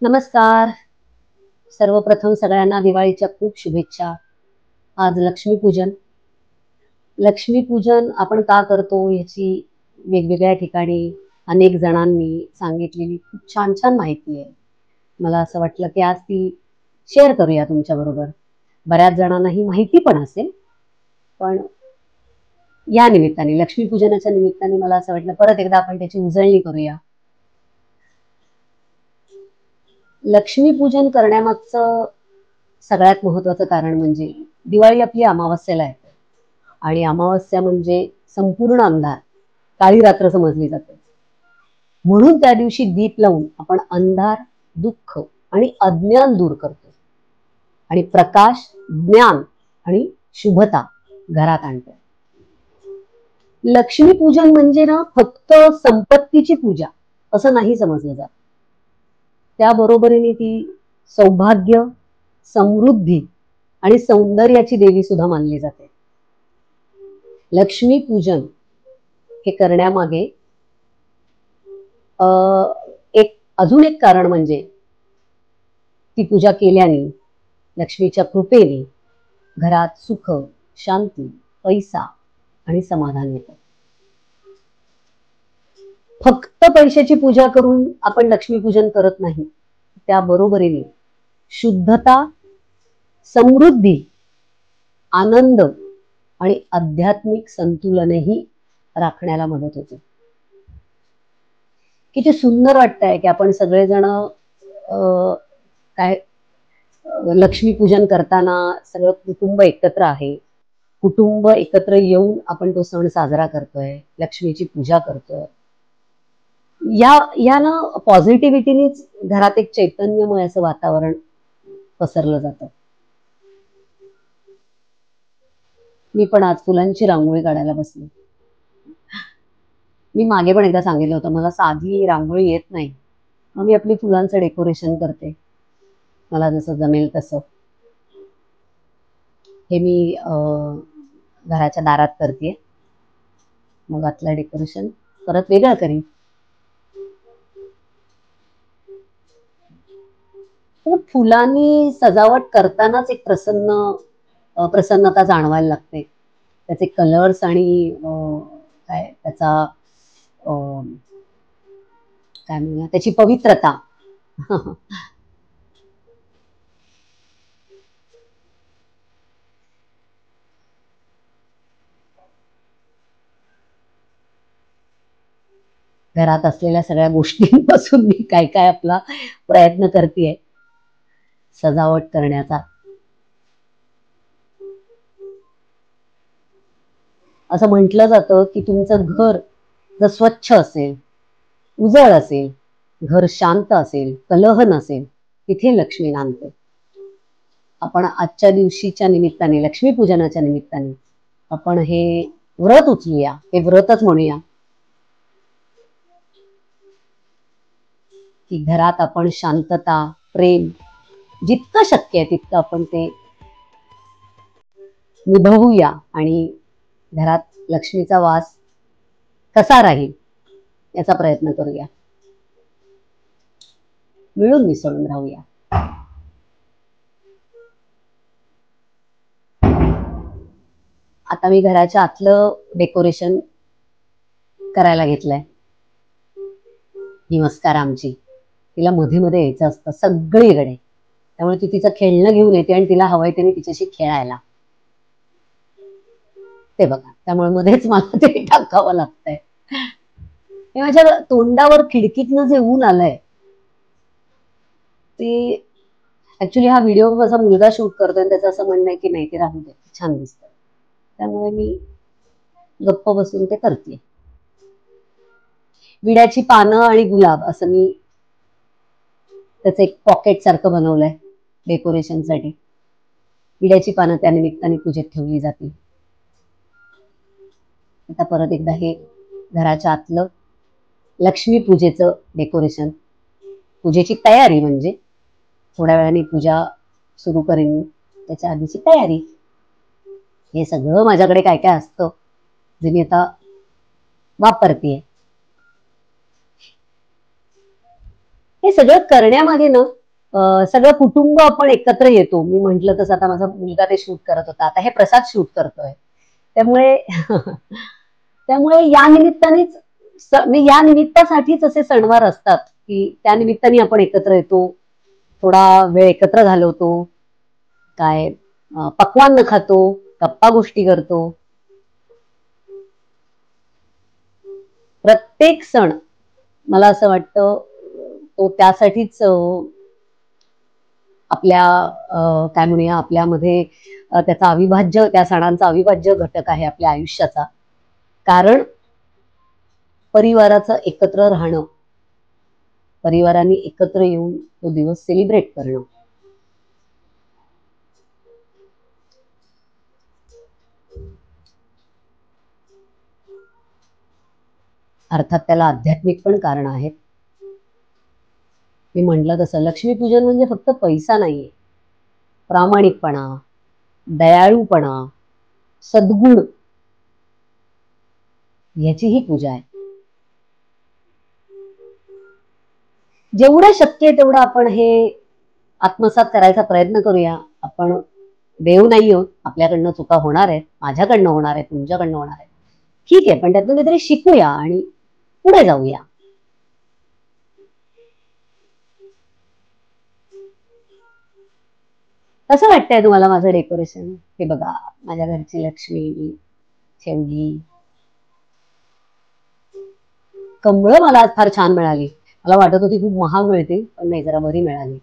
नमस्कार. सर्वप्रथम सगळ्यांना दिवाळीच्या खूप शुभेच्छा. आज लक्ष्मीपूजन. लक्ष्मीपूजन आपण का करतो याची वेगवेगळ्या ठिकाणी अनेक जणांनी सांगितलेली खूप छान छान माहिती आहे. मला असं वाटलं की आज ती शेअर करूया तुमच्याबरोबर. बऱ्याच जणांना ही माहिती पण असेल, पण या निमित्ताने लक्ष्मीपूजनाच्या निमित्ताने मला असं वाटलं परत एकदा आपण त्याची उजळणी करूया. लक्ष्मीपूजन करण्यामागचं सगळ्यात महत्वाचं कारण म्हणजे दिवाळी आपली अमावस्येला आहे आणि अमावस्या म्हणजे संपूर्ण अंधार, काळी रात्र समजली जाते. म्हणून त्या दिवशी दीप लावून आपण अंधार, दुःख आणि अज्ञान दूर करतो आणि प्रकाश, ज्ञान आणि शुभता घरात आणतो. लक्ष्मीपूजन म्हणजे ना फक्त संपत्तीची पूजा असं नाही समजलं जात. त्या बरोबरीने ती सौभाग्य, समृद्धी आणि सौंदर्याची देवी सुद्धा मानली जाते. लक्ष्मीपूजन हे करण्यामागे एक अजून एक कारण म्हणजे ती पूजा केल्याने लक्ष्मीच्या कृपेने घरात सुख, शांती, पैसा आणि समाधान येतं. फक्त पैशाची पूजा करून आपण लक्ष्मीपूजन करत नाही. त्या बरोबरीने शुद्धता, समृद्धी, आनंद आणि आध्यात्मिक संतुलनही राखण्याला मदत होते. किती सुंदर वाटतंय की आपण सगळेजण काय लक्ष्मीपूजन करताना सगळं कुटुंब एकत्र आहे. कुटुंब एकत्र येऊन आपण तो सण साजरा करतोय, लक्ष्मीची पूजा करतोय. या ना पॉझिटिव्हिटीनेच घरात एक चैतन्यमय असं वातावरण पसरलं जातं. मी पण आज फुलांची रांगोळी काढायला बसले. मी मागे पण एकदा सांगितलं होतं मला साधी रांगोळी येत नाही. मग मी आपली फुलांचं डेकोरेशन करते. मला जसं जमेल तसं. हे मी घराच्या दारात करते. मग आतलं डेकोरेशन परत वेगळं करीन. फुलांनी सजावट करतानाच एक प्रसन्नता जाणवायला लागते. त्याचे कलर्स आणि काय त्याचा काय म्हणूया त्याची पवित्रता. घरात असलेल्या सगळ्या गोष्टींपासून मी काय काय आपला प्रयत्न करतेय सजावट करण्याचा. असं म्हटलं जातं की तुमचं घर जर स्वच्छ असेल, उजळ असेल, घर शांत असेल, कलह नसेल, तिथे लक्ष्मी नांदते. आपण आजच्या दिवशीच्या निमित्ताने लक्ष्मीपूजनाच्या निमित्ताने आपण हे व्रत उचलूया, हे व्रतच म्हणूया की घरात आपण शांतता, प्रेम जितकं शक्य आहे तितकं आपण ते निभवूया आणि घरात लक्ष्मीचा वास कसा राहील याचा प्रयत्न करूया. मिळून मिसळून राहूया. आता मी घराच्या आतलं डेकोरेशन करायला घेतलंय. ही मस्कार आमची तिला मध्ये मध्ये यायचं असतं सगळीकडे. त्यामुळे ती तिचं खेळणं घेऊन येते आणि तिला हवंय त्याने तिच्याशी खेळायला. ते बघा त्यामुळे मध्येच मला ते टाकावं लागतंय. हे माझ्या तोंडावर खिडकीतनं जे ऊन आलंय ते ऍक्च्युली हा व्हिडिओ माझा मुलगा शूट करतोय आणि त्याचं असं म्हणणं आहे की नाही ते राहू दे छान दिसतं. त्यामुळे मी गप्प बसून ते करते. विड्याची पानं आणि गुलाब असं मी त्याचं एक पॉकेट सारखं बनवलंय डेकोरेशनसाठी. विड्याची पानं त्या निमित्ताने पूजेत ठेवली जातील. आता परत एकदा हे घराच्या आतलं लक्ष्मी पूजेचं डेकोरेशन, पूजेची तयारी म्हणजे थोड्या वेळाने पूजा सुरू करेन त्याच्या आधीची तयारी. हे सगळं माझ्याकडे काय काय असतं जे मी आता वापरतेय. हे सगळं करण्यामागे ना सगळं कुटुंब आपण एकत्र येतो. मी म्हंटल तसं आता माझा मुलगा ते शूट करत होता, आता हे प्रसाद शूट करतोय. त्यामुळे त्यामुळे या निमित्तानेच म्हणजे या निमित्तासाठीच असे सणवार असतात की त्या निमित्ताने आपण एकत्र येतो, थोडा वेळ एकत्र घालवतो, काय पक्वान्न खातो, गप्पा गोष्टी करतो. प्रत्येक सण मला असं वाटतं तो त्यासाठीच आपल्या काय म्हणूया आपल्यामध्ये त्याचा अविभाज्य त्या सणांचा अविभाज्य घटक आहे आपल्या आयुष्याचा. कारण परिवाराचं एकत्र राहणं, परिवारांनी एकत्र येऊन तो दिवस सेलिब्रेट करणं. अर्थात त्याला आध्यात्मिक पण कारण आहेत. मी म्हटलं तसं लक्ष्मीपूजन म्हणजे फक्त पैसा नाहीये, प्रामाणिकपणा, दयाळूपणा, सद्गुण याची ही पूजा आहे. जेवढं शक्य आहे तेवढं आपण हे आत्मसात करायचा प्रयत्न करूया. आपण देव नाही आहोत, आपल्याकडनं चुका होणार आहेत, माझ्याकडनं होणार आहेत, तुमच्याकडनं होणार आहेत. ठीक आहे, पण त्यातून काहीतरी शिकूया आणि पुढे जाऊया. कसं वाटतंय तुम्हाला माझं डेकोरेशन? हे बघा, माझ्या घरची लक्ष्मी मी ठेवली. कमळं मला आज फार छान मिळाली. मला वाटत होती खूप महाग मिळते, पण नाही, जरा बरी मिळाली.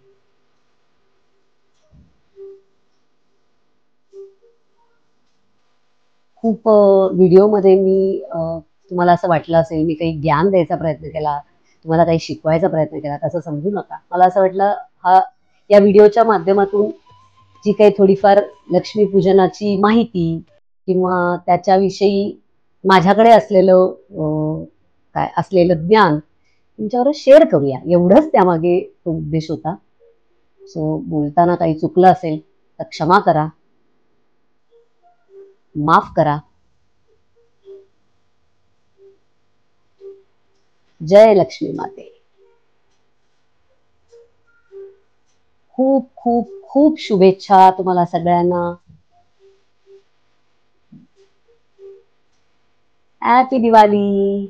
खूप व्हिडिओमध्ये मी तुम्हाला असं वाटलं असेल मी काही ज्ञान द्यायचा प्रयत्न केला, तुम्हाला काही शिकवायचा प्रयत्न केला, तसं समजू नका. मला असं वाटलं हा या व्हिडिओच्या माध्यमातून जी काही थोडीफार लक्ष्मीपूजनाची माहिती किंवा त्याच्याविषयी माझ्याकडे असलेलं काय असलेलं ज्ञान तुमच्यावर शेअर करूया, एवढंच त्यामागे तो उद्देश होता. सो बोलताना काही चुकलं असेल तर क्षमा करा, माफ करा. जय लक्ष्मी माते. खूप खूप खूप शुभेच्छा तुम्हाला सगळ्यांना. हॅपी दिवाळी.